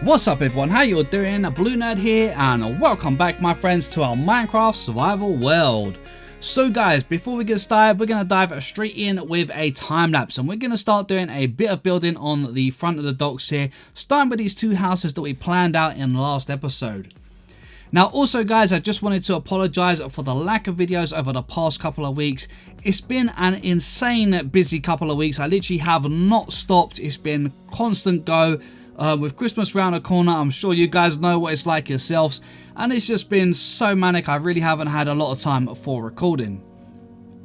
What's up everyone, how you all doing? BlueNerd here and welcome back my friends to our Minecraft survival world. So guys, before we get started, we're going to dive straight in with a time lapse and we're going to start doing a bit of building on the front of the docks here, starting with these two houses that we planned out in the last episode. Now also guys, I just wanted to apologize for the lack of videos over the past couple of weeks. It's been an insane busy couple of weeks. I literally have not stopped. It's been constant go. With Christmas around the corner, I'm sure you guys know what it's like yourselves, and it's just been so manic. I really haven't had a lot of time for recording.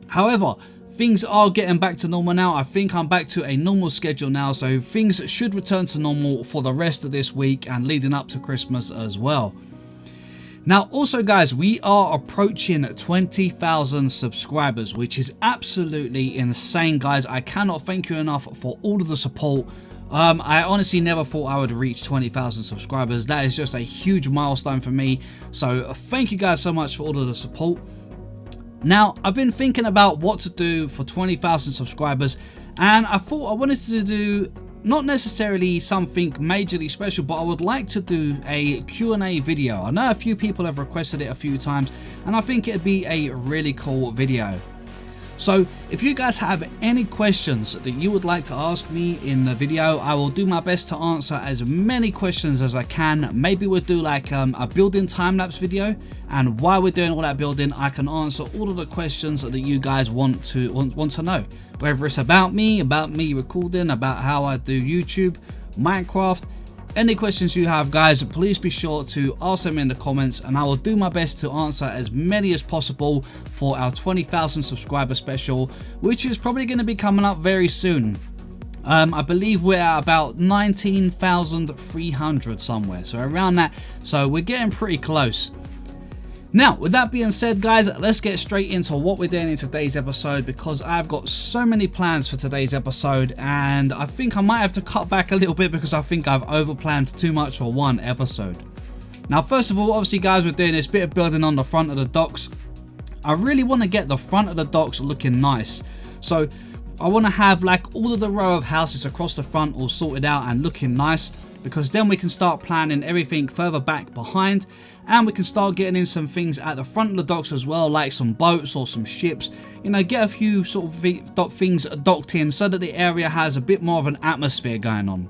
However, things are getting back to normal now. I think I'm back to a normal schedule now, so things should return to normal for the rest of this week and leading up to Christmas as well. Now also guys, we are approaching 20,000 subscribers, which is absolutely insane guys. I cannot thank you enough for all of the support. I honestly never thought I would reach 20,000 subscribers. That is just a huge milestone for me. So thank you guys so much for all of the support. Now, I've been thinking about what to do for 20,000 subscribers, and I thought I wanted to do not necessarily something majorly special, but I would like to do a Q&A video. I know a few people have requested it a few times, and I think it'd be a really cool video. So if you guys have any questions that you would like to ask me in the video, I will do my best to answer as many questions as I can. Maybe we'll do like a building time-lapse video, and while we're doing all that building, I can answer all of the questions that you guys want to know. Whether it's about me recording, about how I do YouTube, Minecraft, any questions you have guys, please be sure to ask them in the comments and I will do my best to answer as many as possible for our 20,000 subscriber special, which is probably going to be coming up very soon. I believe we're at about 19,300 somewhere, so around that, so we're getting pretty close. Now, with that being said guys, let's get straight into what we're doing in today's episode, because I've got so many plans for today's episode and I think I might have to cut back a little bit because I think I've overplanned too much for one episode. Now first of all, obviously guys, we're doing this bit of building on the front of the docks. I really want to get the front of the docks looking nice, so I want to have like all of the row of houses across the front all sorted out and looking nice, because then we can start planning everything further back behind, and we can start getting in some things at the front of the docks as well, like some boats or some ships, you know, get a few sort of things docked in so that the area has a bit more of an atmosphere going on.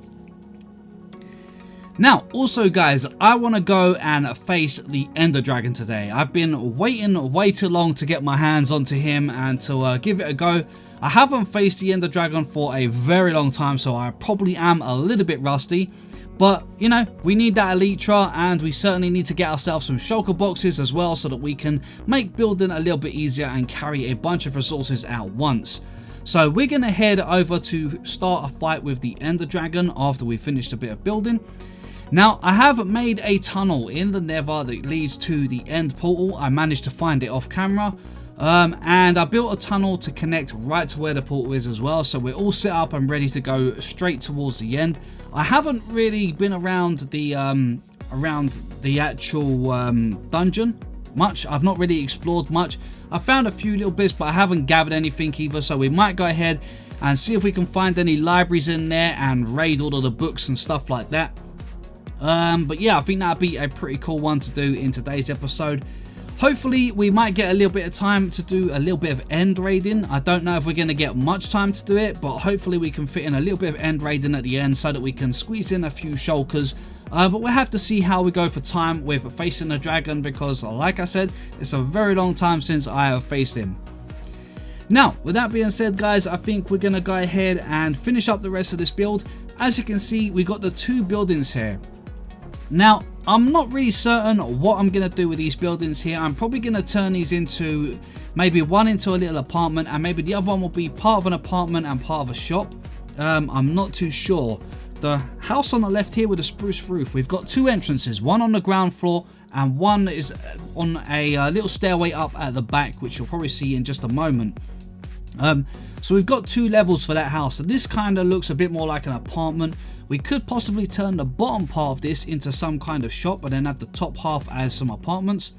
Now also guys, I want to go and face the Ender Dragon today. I've been waiting way too long to get my hands onto him and to give it a go. I haven't faced the Ender Dragon for a very long time, so I probably am a little bit rusty. But, you know, we need that Elytra, and we certainly need to get ourselves some shulker boxes as well so that we can make building a little bit easier and carry a bunch of resources at once. So we're going to head over to start a fight with the Ender Dragon after we finished a bit of building. Now, I have made a tunnel in the Nether that leads to the end portal. I managed to find it off camera. And I built a tunnel to connect right to where the portal is as well, so we're all set up and ready to go straight towards the end. I haven't really been around the actual dungeon much. I've not really explored much. I found a few little bits, but I haven't gathered anything either, so we might go ahead and see if we can find any libraries in there and raid all of the books and stuff like that. But yeah, I think that'd be a pretty cool one to do in today's episode. Hopefully we might get a little bit of time to do a little bit of end raiding. I don't know if we're going to get much time to do it, but hopefully we can fit in a little bit of end raiding at the end so that we can squeeze in a few shulkers. But we'll have to see how we go for time with facing the dragon, because like I said, it's a very long time since I have faced him. Now, with that being said guys, I think we're going to go ahead and finish up the rest of this build. As you can see, we got the two buildings here. Now, I'm not really certain what I'm going to do with these buildings here. I'm probably going to turn these into maybe one into a little apartment, and maybe the other one will be part of an apartment and part of a shop. I'm not too sure. The house on the left here with a spruce roof, we've got two entrances, one on the ground floor and one is on a little stairway up at the back, which you'll probably see in just a moment. So we've got two levels for that house, and this kind of looks a bit more like an apartment. We could possibly turn the bottom part of this into some kind of shop and then have the top half as some apartments.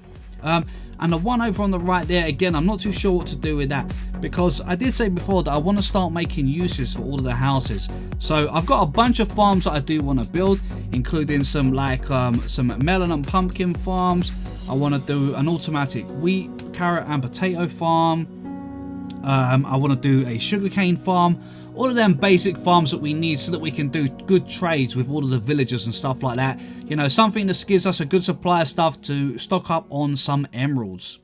And the one over on the right there, again, I'm not too sure what to do with that, because I did say before that I want to start making uses for all of the houses. So I've got a bunch of farms that I do want to build, including some like some melon and pumpkin farms. I want to do an automatic wheat, carrot and potato farm. I want to do a sugarcane farm. All of them basic farms that we need so that we can do good trades with all of the villagers and stuff like that. You know, something that gives us a good supply of stuff to stock up on some emeralds.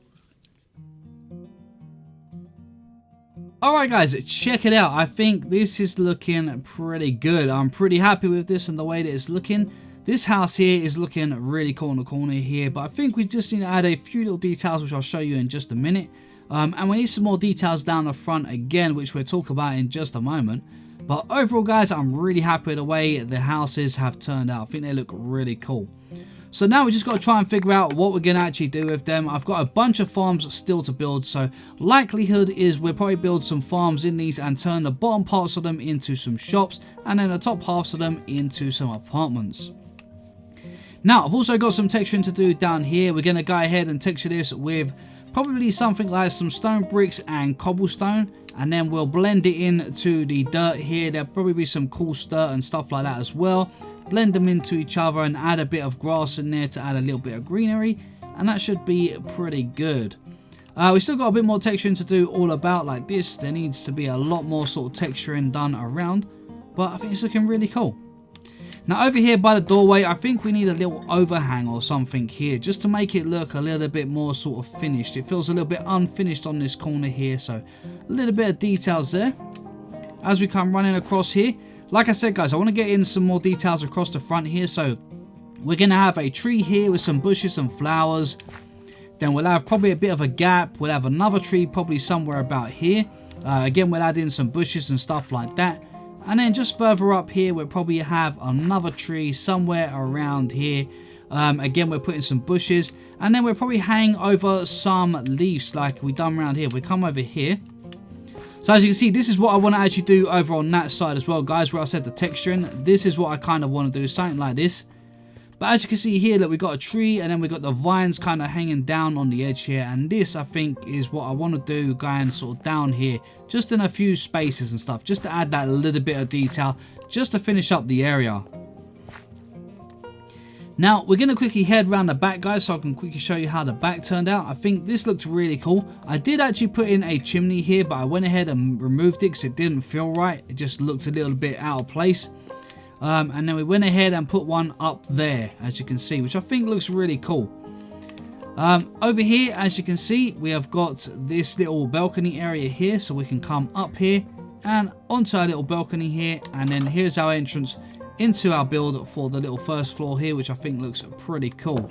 Alright guys, check it out. I think this is looking pretty good. I'm pretty happy with this and the way that it's looking. This house here is looking really cool in the corner here, but I think we just need to add a few little details, which I'll show you in just a minute. And we need some more details down the front again, which we'll talk about in just a moment. But overall guys, I'm really happy with the way the houses have turned out. I think they look really cool. So now we just got to try and figure out what we're going to actually do with them. I've got a bunch of farms still to build, so likelihood is we'll probably build some farms in these and turn the bottom parts of them into some shops, and then the top halves of them into some apartments. Now I've also got some texturing to do down here. We're going to go ahead and texture this with probably something like some stone bricks and cobblestone, and then we'll blend it into the dirt here. There'll probably be some cool dirt and stuff like that as well. Blend them into each other and add a bit of grass in there to add a little bit of greenery, and that should be pretty good. We still got a bit more texturing to do all about like this. There needs to be a lot more sort of texturing done around, but I think it's looking really cool. Now over here by the doorway, I think we need a little overhang or something here just to make it look a little bit more sort of finished. It feels a little bit unfinished on this corner here, so a little bit of details there. As we come running across here, like I said guys, I want to get in some more details across the front here. So we're going to have a tree here with some bushes and flowers. Then we'll have probably a bit of a gap. We'll have another tree probably somewhere about here. Again, we'll add in some bushes and stuff like that. And then just further up here, we'll probably have another tree somewhere around here. Again, we're putting some bushes. And then we'll probably hang over some leaves like we done around here. We come over here. So as you can see, this is what I want to actually do over on that side as well, guys, where I said the texturing. This is what I kind of want to do, something like this. But as you can see here, look, we've got a tree and then we've got the vines kind of hanging down on the edge here. And this, I think, is what I want to do going sort of down here, just in a few spaces and stuff, just to add that little bit of detail, just to finish up the area. Now, we're going to quickly head around the back, guys, so I can quickly show you how the back turned out. I think this looks really cool. I did actually put in a chimney here, but I went ahead and removed it because it didn't feel right. It just looked a little bit out of place. And then we went ahead and put one up there, as you can see, which I think looks really cool. Over here, as you can see, we have got this little balcony area here, so we can come up here and onto our little balcony here, and then here's our entrance into our build for the little first floor here, which I think looks pretty cool.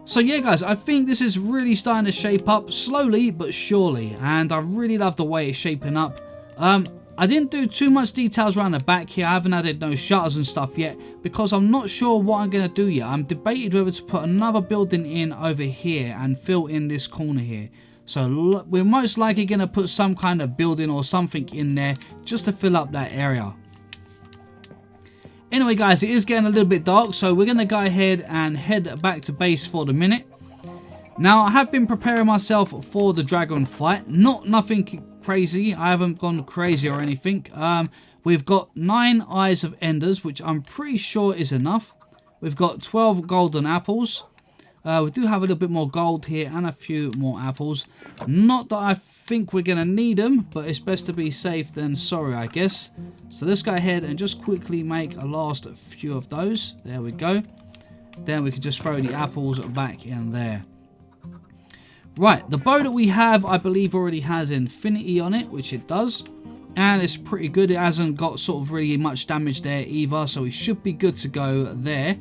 So yeah guys, I think this is really starting to shape up slowly but surely, and I really love the way it's shaping up. I didn't do too much details around the back here. I haven't added no shutters and stuff yet because I'm not sure what I'm going to do yet. I'm debated whether to put another building in over here and fill in this corner here. So we're most likely going to put some kind of building or something in there just to fill up that area. Anyway guys, it is getting a little bit dark, so we're going to go ahead and head back to base for the minute. Now I have been preparing myself for the dragon fight. Nothing crazy. I haven't gone crazy or anything. We've got 9 eyes of enders, which I'm pretty sure is enough. We've got 12 golden apples. We do have a little bit more gold here and a few more apples. Not that I think we're going to need them, but it's best to be safe than sorry, I guess. So let's go ahead and just quickly make a last few of those. There we go. Then we can just throw the apples back in there. Right, the bow that we have, I believe, already has infinity on it, which it does. And it's pretty good. It hasn't got sort of really much damage there either, so we should be good to go there.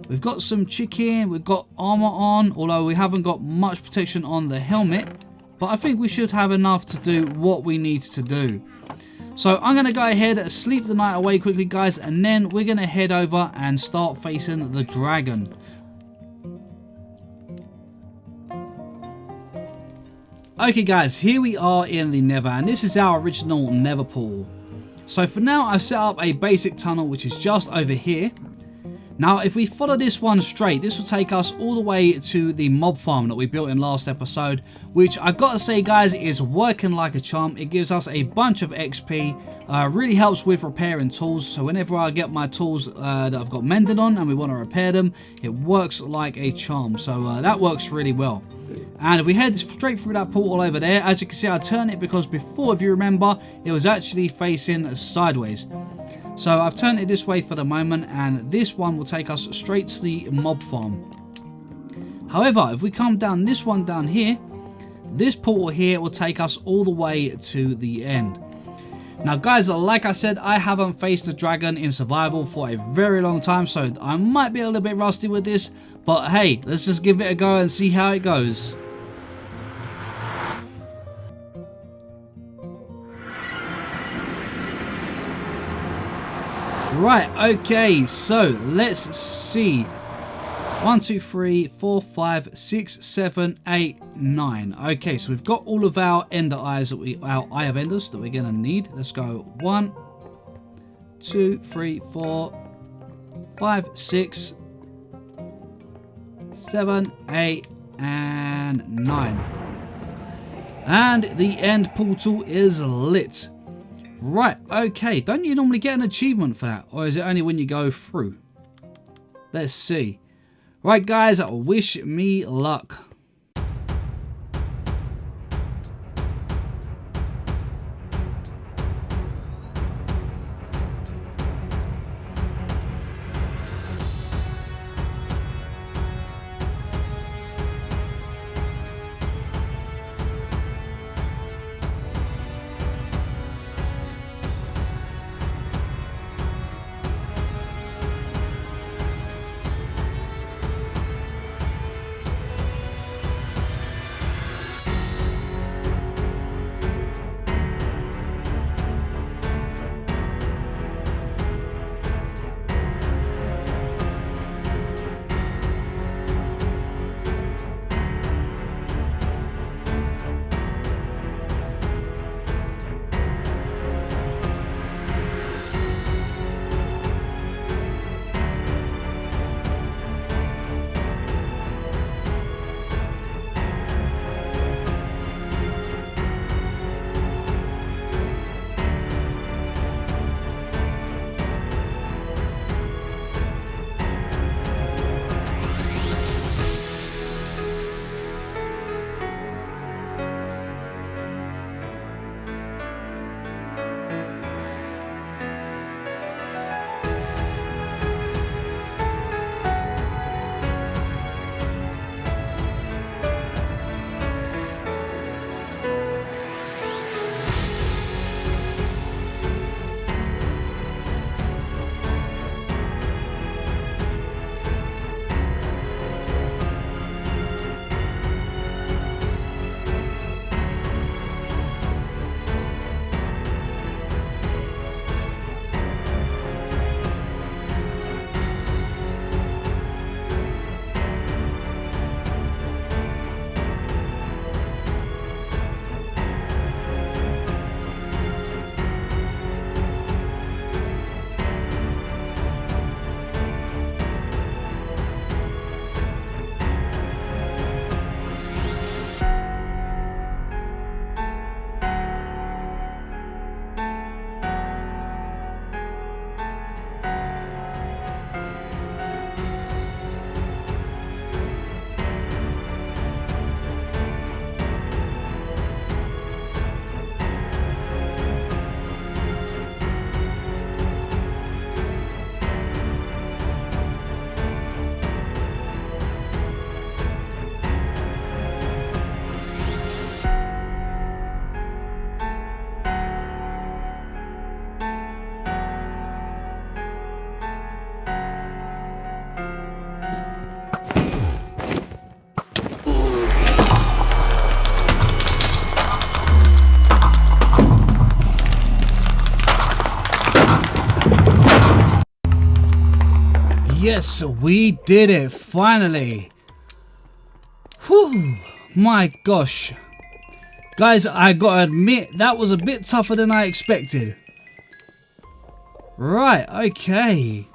We've got some chicken, we've got armor on, although we haven't got much protection on the helmet. But I think we should have enough to do what we need to do. So I'm going to go ahead and sleep the night away quickly, guys, and then we're going to head over and start facing the dragon. Okay guys, here we are in the Nether, and this is our original Nether pool. So for now, I've set up a basic tunnel which is just over here. Now, if we follow this one straight, this will take us all the way to the mob farm that we built in last episode, which I gotta say, guys, is working like a charm. It gives us a bunch of XP, really helps with repairing tools. So whenever I get my tools that I've got mended on and we want to repair them, it works like a charm. So that works really well. And if we head straight through that portal over there, as you can see, I turned it because before, if you remember, it was actually facing sideways. So I've turned it this way for the moment, and this one will take us straight to the mob farm. However, if we come down this one down here, this portal here will take us all the way to the end. Now guys, like I said, I haven't faced a dragon in survival for a very long time, so I might be a little bit rusty with this, but hey, let's just give it a go and see how it goes. Right, okay, so let's see. 1, 2, 3, 4, 5, 6, 7, 8, 9. Okay, so we've got all of our ender eyes that our eye of enders that we're gonna need. Let's go 1, 2, 3, 4, 5, 6, 7, 8, and 9. And the end portal is lit. Right, okay, don't you normally get an achievement for that? Or is it only when you go through? Let's see. Right, guys, wish me luck. Yes, we did it, finally. Whew, my gosh. Guys, I gotta admit, that was a bit tougher than I expected. Right, okay.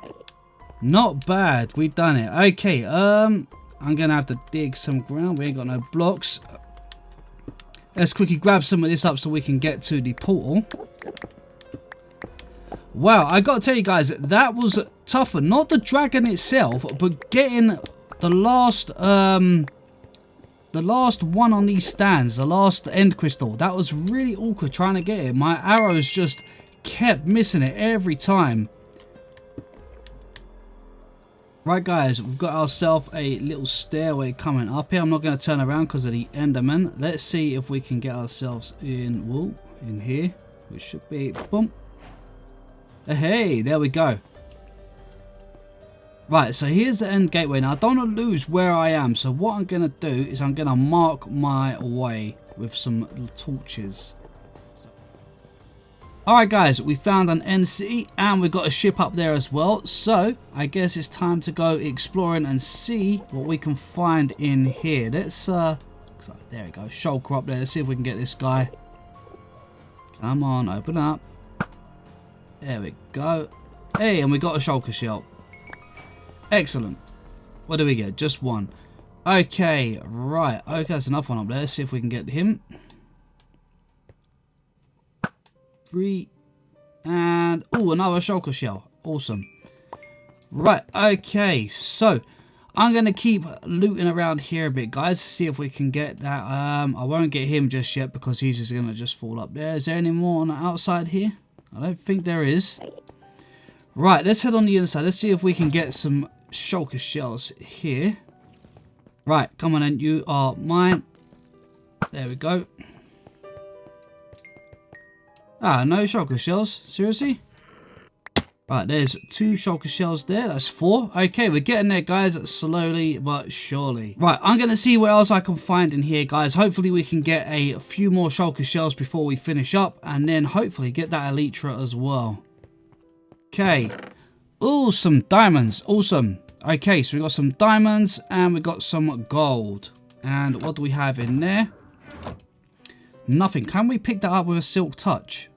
Not bad. We've done it. Okay, I'm gonna have to dig some ground. We ain't got no blocks. Let's quickly grab some of this up so we can get to the portal. Wow, I gotta tell you guys, that was tougher. Not the dragon itself, but getting the last one on these stands, the last end crystal. That was really awkward trying to get it. My arrows just kept missing it every time. Right guys, we've got ourselves a little stairway coming up here. I'm not going to turn around because of the Enderman. Let's see if we can get ourselves in here, which should be boom. Hey, there we go. Right, so here's the end gateway. Now I don't want to lose where I am, so what I'm going to do is I'm going to mark my way with some torches. Alright guys, we found an NC and we've got a ship up there as well. So, I guess it's time to go exploring and see what we can find in here. Let's, there we go, shulker up there. Let's see if we can get this guy. Come on, open up. There we go. Hey, and we got a shulker shell. Excellent. What do we get? Just one. Okay, right. Okay, that's enough one up there. Let's see if we can get him. 3 and another shulker shell. Awesome. Right, okay, so I'm gonna keep looting around here a bit, guys, see if we can get that. I won't get him just yet because he's just gonna fall up there. Is there any more on the outside here? I don't think there is. Right, let's head on the inside. Let's see if we can get some shulker shells here. Right, come on then, you are mine. There we go. Ah, no shulker shells. Seriously? Right, there's 2 shulker shells there. That's 4. Okay, we're getting there, guys, slowly but surely. Right, I'm going to see what else I can find in here, guys. Hopefully, we can get a few more shulker shells before we finish up. And then, hopefully, get that elytra as well. Okay. Oh, some diamonds. Awesome. Okay, so we got some diamonds and we got some gold. And what do we have in there? Nothing. Can we pick that up with a silk touch?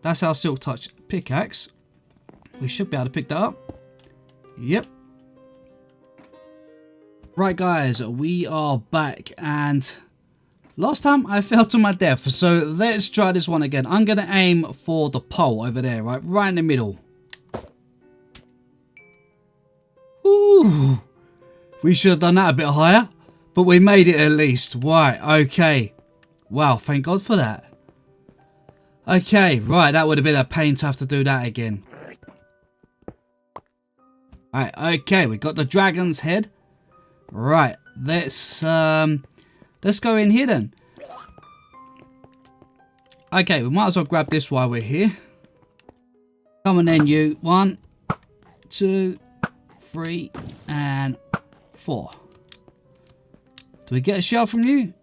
That's our silk touch pickaxe. We should be able to pick that up. Yep. Right guys, we are back and last time I fell to my death. So let's try this one again. I'm going to aim for the pole over there, right in the middle. Ooh. We should have done that a bit higher. But we made it at least. Right, okay. Wow, thank God for that. Okay, right, that would have been a pain to have to do that again. Right, okay, we got the dragon's head. Right, let's go in here then. Okay, we might as well grab this while we're here. Come on then, you. 1, 2, 3, and 4. Do we get a shell from you?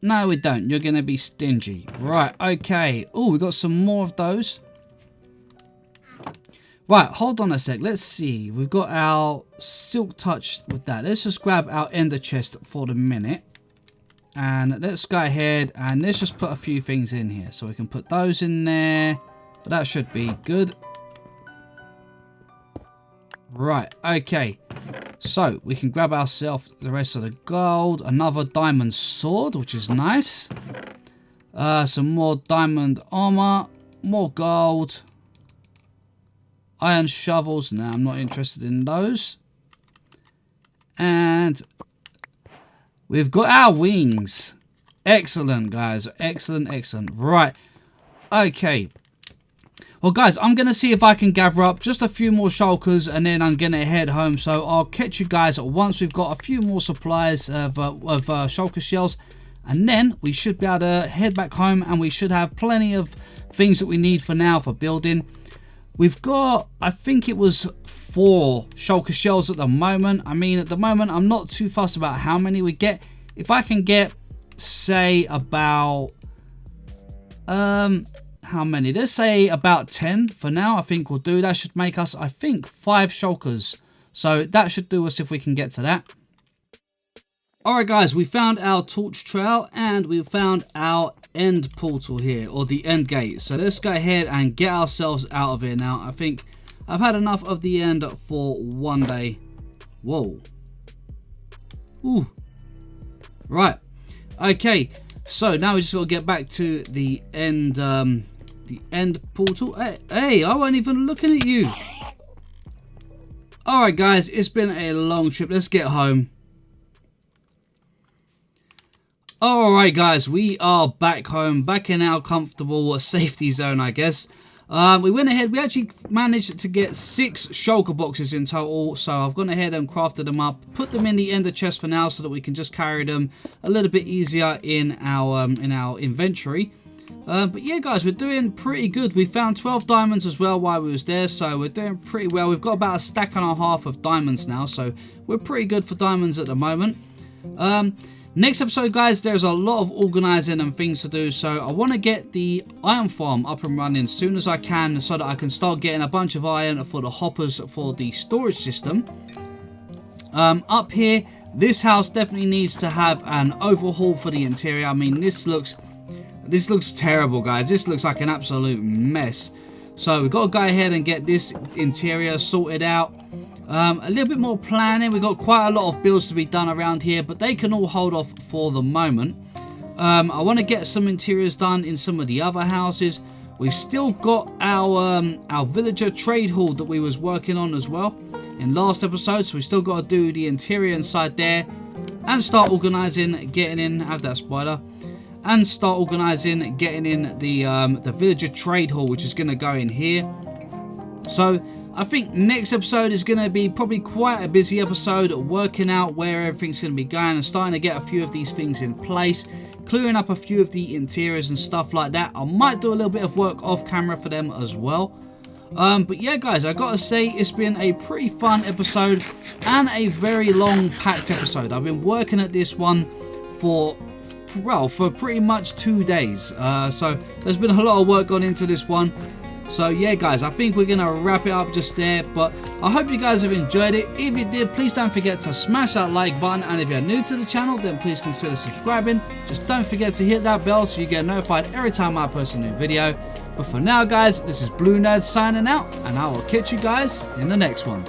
No, we don't. You're going to be stingy. Right, okay. Oh, we got some more of those. Right, hold on a sec. Let's see. We've got our silk touch with that. Let's just grab our ender chest for the minute. And let's go ahead and let's just put a few things in here. So we can put those in there. But that should be good. Right, okay. So we can grab ourselves the rest of the gold. Another diamond sword, which is nice. Some more diamond armor. More gold. Iron shovels. No, I'm not interested in those. And we've got our wings. Excellent, guys. Excellent, excellent. Right. Okay. Well, guys, I'm going to see if I can gather up just a few more shulkers and then I'm going to head home. So I'll catch you guys once we've got a few more supplies of shulker shells. And then we should be able to head back home and we should have plenty of things that we need for now for building. We've got, I think it was 4 shulker shells at the moment. I mean, at the moment, I'm not too fussed about how many we get. If I can get, say, about... how many? Let's say about 10 for now. I think we'll do. That should make us, I think, 5 shulkers. So that should do us if we can get to that. Alright guys, we found our torch trail and we found our end portal here, or the end gate. So let's go ahead and get ourselves out of here now. I think I've had enough of the end for one day. Whoa. Ooh. Right. Okay. So now we just got to get back to the end portal. Hey, I wasn't even looking at you. Alright guys, it's been a long trip. Let's get home. Alright guys, we are back home, back in our comfortable safety zone, I guess. We went ahead, we actually managed to get 6 shulker boxes in total, so I've gone ahead and crafted them up, put them in the ender chest for now so that we can just carry them a little bit easier in our inventory. But yeah guys, we're doing pretty good. We found 12 diamonds as well while we was there, so we're doing pretty well. We've got about a stack and a half of diamonds now, so we're pretty good for diamonds at the moment. Next episode guys, there's a lot of organising and things to do, so I want to get the iron farm up and running as soon as I can so that I can start getting a bunch of iron for the hoppers for the storage system. Up here, this house definitely needs to have an overhaul for the interior. I mean, this looks terrible guys. This looks like an absolute mess. So we've got to go ahead and get this interior sorted out. A little bit more planning. We've got quite a lot of builds to be done around here, but they can all hold off for the moment. I want to get some interiors done in some of the other houses. We've still got our villager trade hall that we was working on as well in last episode, so we still got to do the interior inside there and start organising, getting in, have that spider, and start organising, getting in the villager trade hall, which is going to go in here. So I think next episode is going to be probably quite a busy episode, working out where everything's going to be going and starting to get a few of these things in place, clearing up a few of the interiors and stuff like that. I might do a little bit of work off camera for them as well. But yeah guys, I gotta say it's been a pretty fun episode and a very long packed episode. I've been working at this one for pretty much 2 days. So there's been a lot of work gone into this one. So yeah guys, I think we're going to wrap it up just there, but I hope you guys have enjoyed it. If you did, please don't forget to smash that like button, and if you're new to the channel, then please consider subscribing. Just don't forget to hit that bell so you get notified every time I post a new video. But for now guys, this is BlueNerd signing out, and I will catch you guys in the next one.